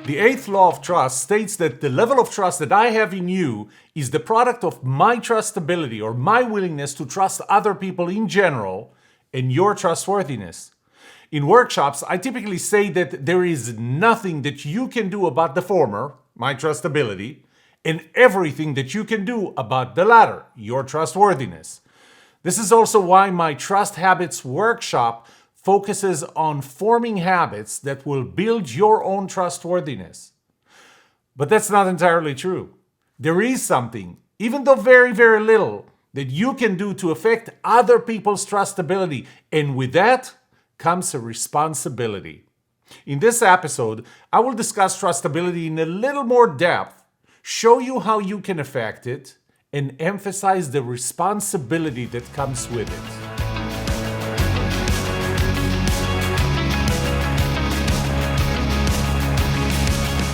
The eighth law of trust states that the level of trust that I have in you is the product of my trustability or my willingness to trust other people in general and your trustworthiness. In workshops, I typically say that there is nothing that you can do about the former, my trustability, and everything that you can do about the latter, your trustworthiness. This is also why my Trust Habits workshop focuses on forming habits that will build your own trustworthiness. But that's not entirely true. There is something, even though very, very little, that you can do to affect other people's trustability, and with that comes a responsibility. In this episode, I will discuss trustability in a little more depth, show you how you can affect it, and emphasize the responsibility that comes with it.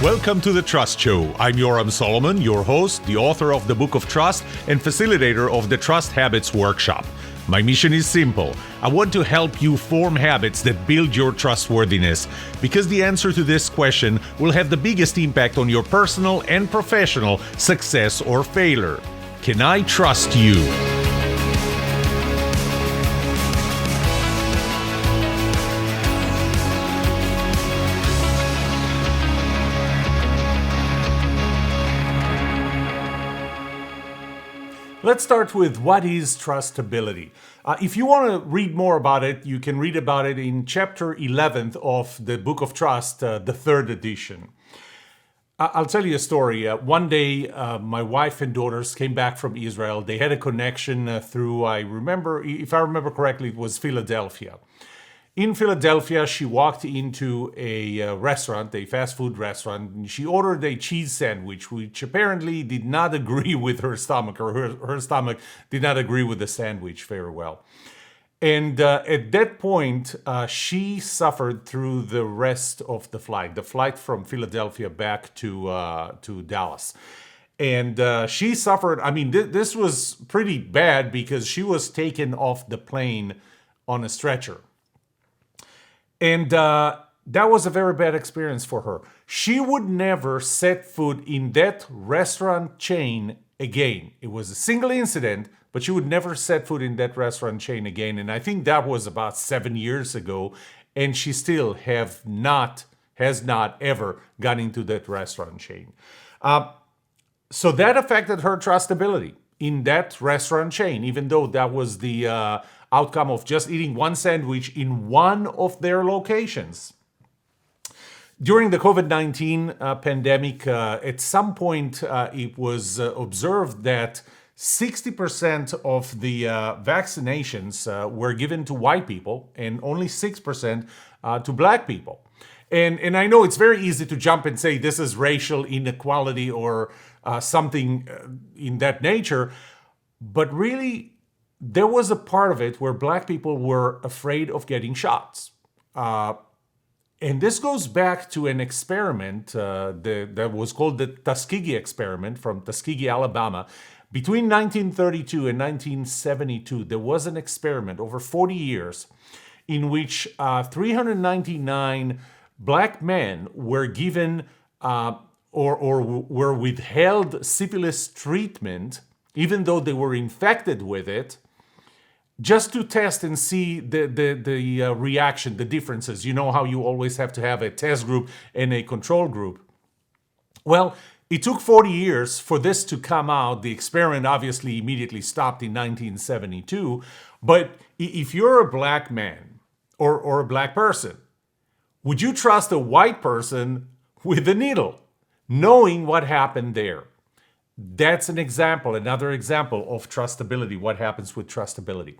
Welcome to The Trust Show. I'm Yoram Solomon, your host, the author of the Book of Trust, and facilitator of the Trust Habits Workshop. My mission is simple. I want to help you form habits that build your trustworthiness, because the answer to this question will have the biggest impact on your personal and professional success or failure. Can I trust you? Let's start with what is trustability. If you want to read more about it, you can read about it in chapter 11 of the Book of Trust, the third edition. I'll tell you a story. One day, my wife and daughters came back from Israel. They had a connection through, if I remember correctly, it was Philadelphia. In Philadelphia, she walked into a restaurant, a fast food restaurant, and she ordered a cheese sandwich, which apparently did not agree with her stomach, or her stomach did not agree with the sandwich very well. And at that point, she suffered through the rest of the flight from Philadelphia back to Dallas. And she suffered, this was pretty bad because she was taken off the plane on a stretcher. And that was a very bad experience for her. She would never set foot in that restaurant chain again. It was a single incident, but she would never set foot in that restaurant chain again. And I think that was about 7 years ago. And she still has not ever gone into that restaurant chain. So that affected her trustability in that restaurant chain, even though that was the outcome of just eating one sandwich in one of their locations. During the COVID-19 pandemic, at some point, it was observed that 60% of the vaccinations were given to white people and only 6% to black people. And I know it's very easy to jump and say this is racial inequality or something in that nature, but really, there was a part of it where black people were afraid of getting shots. And this goes back to an experiment that was called the Tuskegee experiment from Tuskegee, Alabama. Between 1932 and 1972, there was an experiment over 40 years in which 399 black men were given or were withheld syphilis treatment, even though they were infected with it, just to test and see the reaction, the differences. You know how you always have to have a test group and a control group. Well, it took 40 years for this to come out. The experiment obviously immediately stopped in 1972. But if you're a black man or a black person, would you trust a white person with a needle, knowing what happened there? That's another example of trustability, what happens with trustability.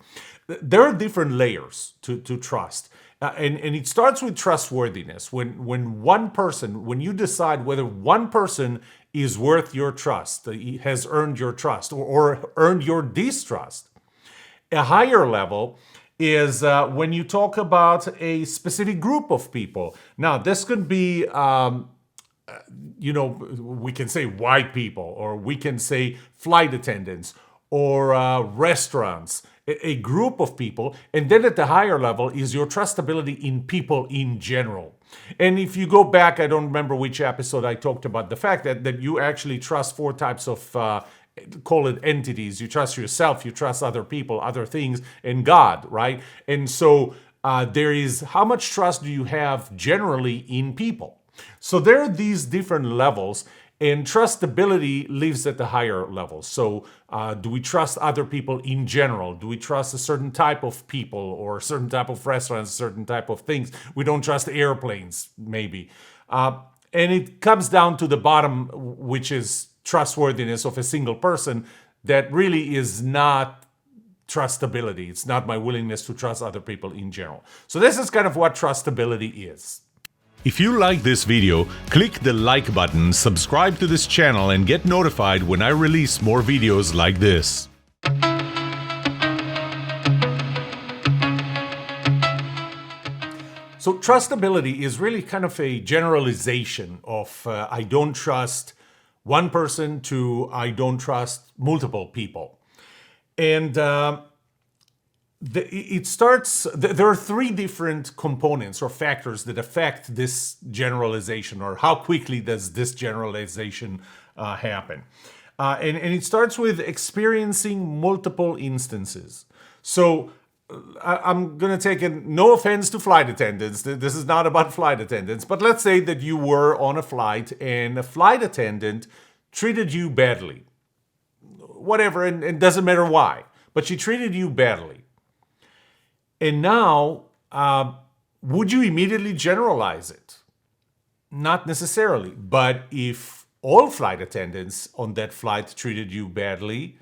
There are different layers to trust. And it starts with trustworthiness. When you decide whether one person is worth your trust, has earned your trust, or earned your distrust. A higher level is when you talk about a specific group of people. Now, this could be we can say white people, or we can say flight attendants, or restaurants, a group of people. And then at the higher level is your trustability in people in general. And if you go back, I don't remember which episode I talked about the fact that you actually trust four types of, call it entities. You trust yourself, you trust other people, other things, and God, right? And so there is how much trust do you have generally in people? So there are these different levels, and trustability lives at the higher levels. So do we trust other people in general? Do we trust a certain type of people or a certain type of restaurants, a certain type of things? We don't trust airplanes, maybe. And it comes down to the bottom, which is trustworthiness of a single person. That really is not trustability. It's not my willingness to trust other people in general. So this is kind of what trustability is. If you like this video, click the like button, subscribe to this channel, and get notified when I release more videos like this. So trustability is really kind of a generalization of I don't trust one person to I don't trust multiple people. And it starts, there are three different components or factors that affect this generalization, or how quickly does this generalization happen. And it starts with experiencing multiple instances. So I'm going to take no offense to flight attendants. This is not about flight attendants, but let's say that you were on a flight and a flight attendant treated you badly. Whatever, and it doesn't matter why, but she treated you badly. And now, would you immediately generalize it? Not necessarily. But if all flight attendants on that flight treated you badly,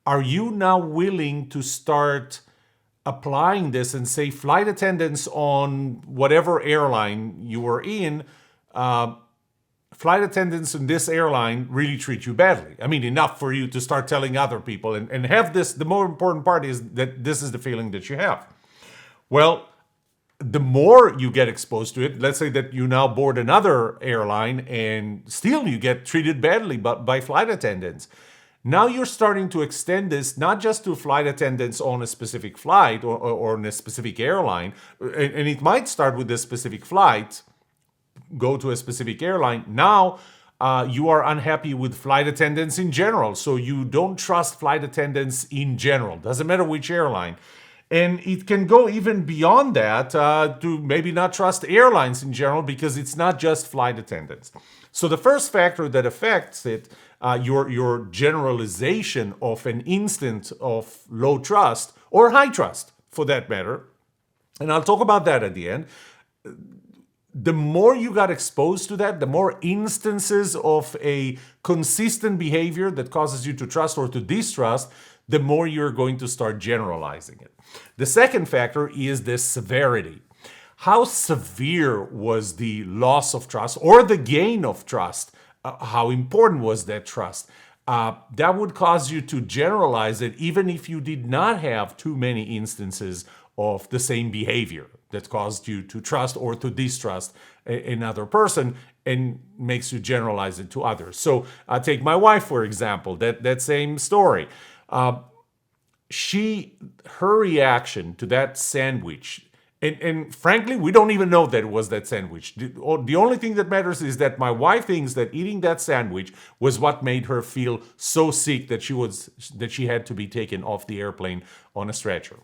are you now willing to start applying this and say flight attendants on whatever airline you were in, flight attendants in this airline really treat you badly? I mean, enough for you to start telling other people and have this. The more important part is that this is the feeling that you have. Well, the more you get exposed to it, let's say that you now board another airline and still you get treated badly by flight attendants. Now you're starting to extend this not just to flight attendants on a specific flight or on a specific airline, and it might start with this specific flight, go to a specific airline. Now you are unhappy with flight attendants in general, so you don't trust flight attendants in general. Doesn't matter which airline. And it can go even beyond that to maybe not trust airlines in general, because it's not just flight attendants. So the first factor that affects it, your generalization of an instant of low trust or high trust for that matter, and I'll talk about that at the end. The more you got exposed to that, the more instances of a consistent behavior that causes you to trust or to distrust, the more you're going to start generalizing it. The second factor is the severity. How severe was the loss of trust or the gain of trust? How important was that trust? That would cause you to generalize it even if you did not have too many instances of the same behavior that caused you to trust or to distrust another person, and makes you generalize it to others. So take my wife, for example, that same story. Her reaction to that sandwich, and frankly, we don't even know that it was that sandwich. The only thing that matters is that my wife thinks that eating that sandwich was what made her feel so sick that she had to be taken off the airplane on a stretcher.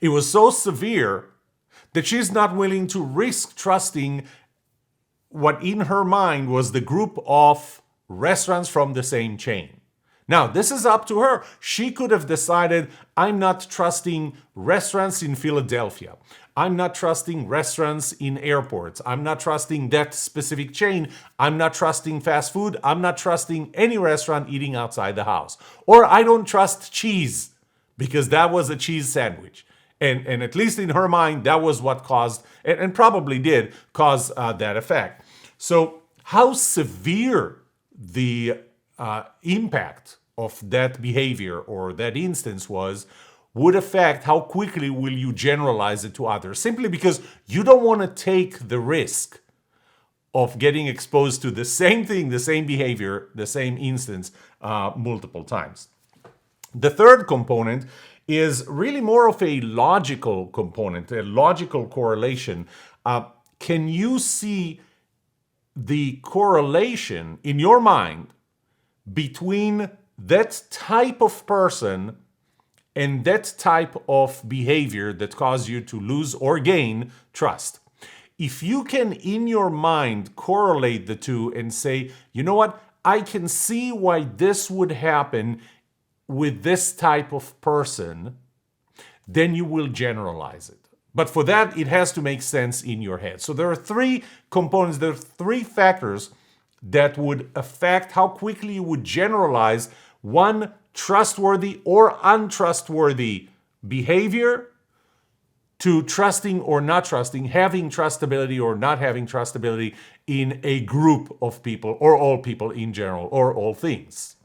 It was so severe that she's not willing to risk trusting what in her mind was the group of restaurants from the same chain. Now, this is up to her. She could have decided, I'm not trusting restaurants in Philadelphia. I'm not trusting restaurants in airports. I'm not trusting that specific chain. I'm not trusting fast food. I'm not trusting any restaurant eating outside the house. Or I don't trust cheese because that was a cheese sandwich. And at least in her mind, that was what caused, and probably did cause that effect. So how severe the impact of that behavior or that instance would affect how quickly will you generalize it to others, simply because you don't want to take the risk of getting exposed to the same thing, the same behavior, the same instance multiple times. The third component is really more of a logical component, a logical correlation. Can you see the correlation in your mind between that type of person and that type of behavior that causes you to lose or gain trust? If you can, in your mind, correlate the two and say, you know what, I can see why this would happen with this type of person, then you will generalize it. But for that, it has to make sense in your head. So there are three components, there are three factors that would affect how quickly you would generalize one trustworthy or untrustworthy behavior to trusting or not trusting, having trustability or not having trustability in a group of people, or all people in general, or all things.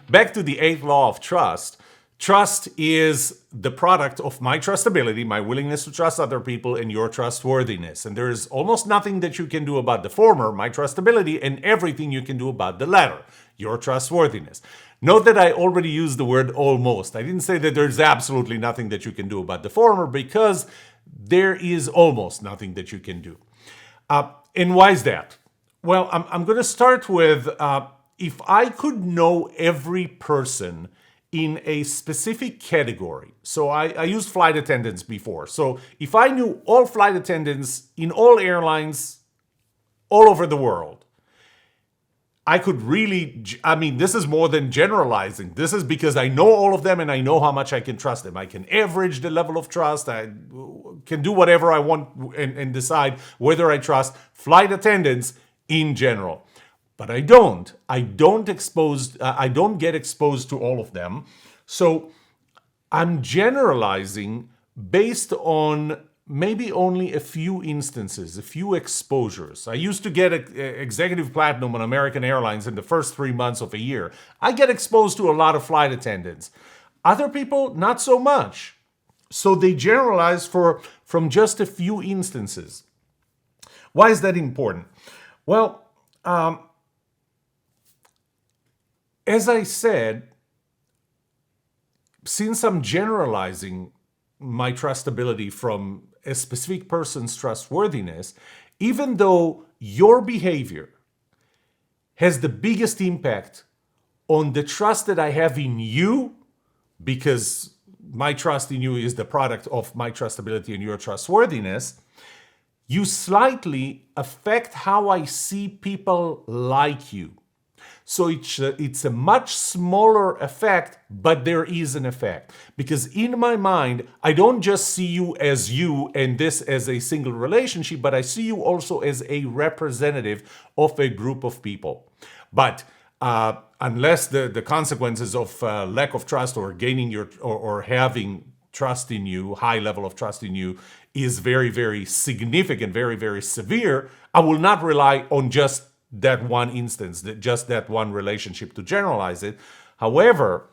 Back to the eighth law of trust. Trust is the product of my trustability, my willingness to trust other people, and your trustworthiness. And there is almost nothing that you can do about the former, my trustability, and everything you can do about the latter, your trustworthiness. Note that I already used the word almost. I didn't say that there's absolutely nothing that you can do about the former, because there is almost nothing that you can do. And why is that? Well, I'm going to start with if I could know every person in a specific category. So I used flight attendants before. So if I knew all flight attendants in all airlines all over the world, I could really, this is more than generalizing. This is because I know all of them and I know how much I can trust them. I can average the level of trust. I can do whatever I want and decide whether I trust flight attendants in general. But I don't. I don't get exposed to all of them. So I'm generalizing based on maybe only a few instances, a few exposures. I used to get executive platinum on American Airlines in the first 3 months of a year. I get exposed to a lot of flight attendants. Other people, not so much. So they generalize from just a few instances. Why is that important? Well, as I said, since I'm generalizing my trustability from a specific person's trustworthiness, even though your behavior has the biggest impact on the trust that I have in you, because my trust in you is the product of my trustability and your trustworthiness, you slightly affect how I see people like you. So it's a much smaller effect, but there is an effect. Because in my mind, I don't just see you and this as a single relationship, but I see you also as a representative of a group of people. But unless the consequences of lack of trust or gaining or having trust in you, high level of trust in you, is very, very significant, very, very severe, I will not rely on just that one instance, just that one relationship to generalize it. However,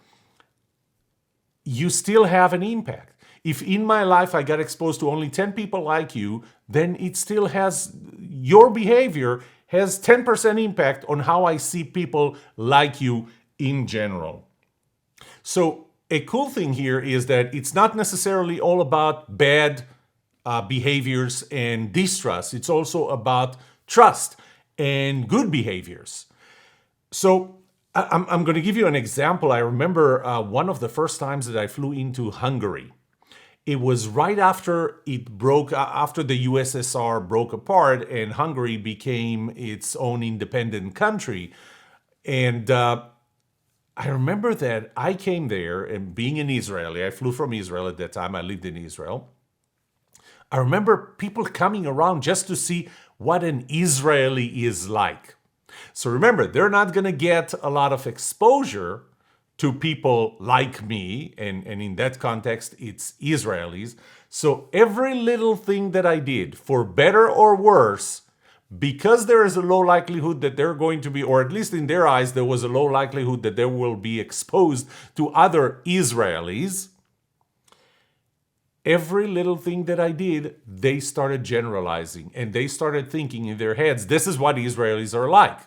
you still have an impact. If in my life I got exposed to only 10 people like you, then it still has, your behavior has 10% impact on how I see people like you in general. So a cool thing here is that it's not necessarily all about bad behaviors and distrust. It's also about trust and good behaviors. So I'm going to give you an example. I remember one of the first times that I flew into Hungary. It was right after after the USSR broke apart and Hungary became its own independent country. And I remember that I came there, and being an Israeli, I flew from Israel at that time, I lived in Israel. I remember people coming around just to see what an Israeli is like. So remember, they're not going to get a lot of exposure to people like me, and in that context, it's Israelis. So every little thing that I did, for better or worse, because there is a low likelihood that they're going to be, or at least in their eyes, there was a low likelihood that they will be exposed to other Israelis, every little thing that I did, they started generalizing, and they started thinking in their heads, this is what Israelis are like.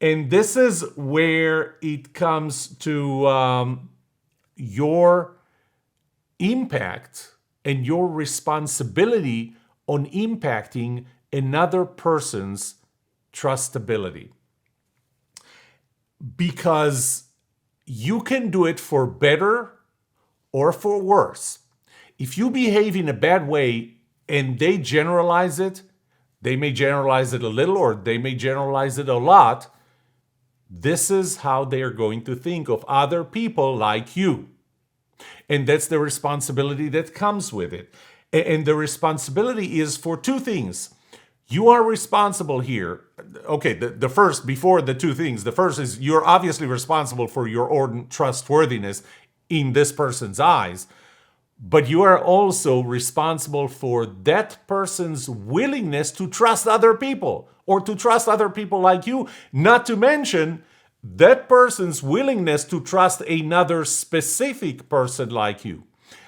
And this is where it comes to your impact and your responsibility on impacting another person's trustability. Because you can do it for better or for worse. If you behave in a bad way and they generalize it, they may generalize it a little or they may generalize it a lot. This is how they are going to think of other people like you. And that's the responsibility that comes with it. And the responsibility is for two things. You are responsible here. Okay, the first, before the two things, the first is you're obviously responsible for your own trustworthiness in this person's eyes. But you are also responsible for that person's willingness to trust other people or to trust other people like you, not to mention that person's willingness to trust another specific person like you.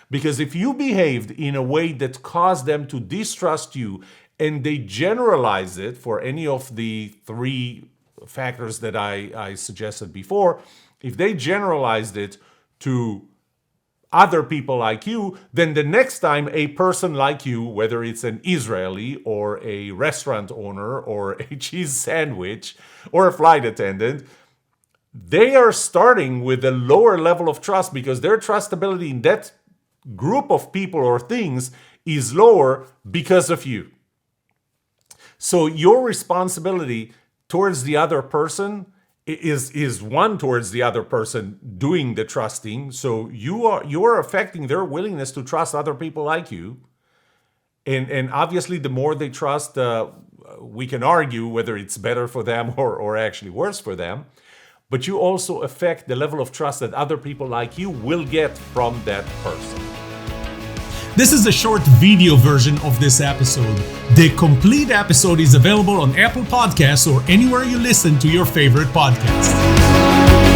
Because if you behaved in a way that caused them to distrust you and they generalize it for any of the three factors that I suggested before, if they generalized it to other people like you, then the next time a person like you, whether it's an Israeli or a restaurant owner or a cheese sandwich or a flight attendant, they are starting with a lower level of trust because their trustability in that group of people or things is lower because of you. So your responsibility towards the other person is one towards the other person doing the trusting. So you are affecting their willingness to trust other people like you. And obviously the more they trust, we can argue whether it's better for them or actually worse for them. But you also affect the level of trust that other people like you will get from that person. This is a short video version of this episode. The complete episode is available on Apple Podcasts or anywhere you listen to your favorite podcast.